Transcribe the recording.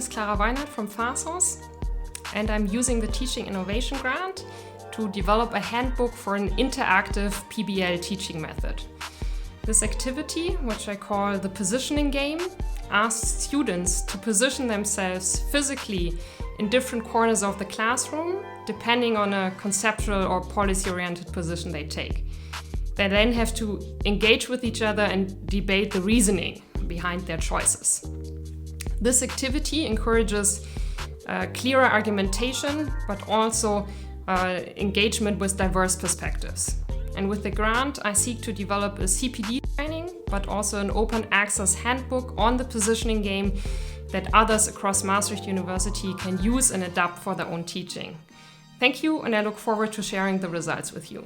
is Clara Weinhardt from FASoS, and I'm using the Teaching Innovation Grant to develop a handbook for an interactive PBL teaching method. This activity, which I call the positioning game, asks students to position themselves physically in different corners of the classroom, depending on a conceptual or policy-oriented position they take. They then have to engage with each other and debate the reasoning behind their choices. This activity encourages clearer argumentation, but also engagement with diverse perspectives. And with the grant, I seek to develop a CPD training, but also an open access handbook on the positioning game that others across Maastricht University can use and adapt for their own teaching. Thank you, and I look forward to sharing the results with you.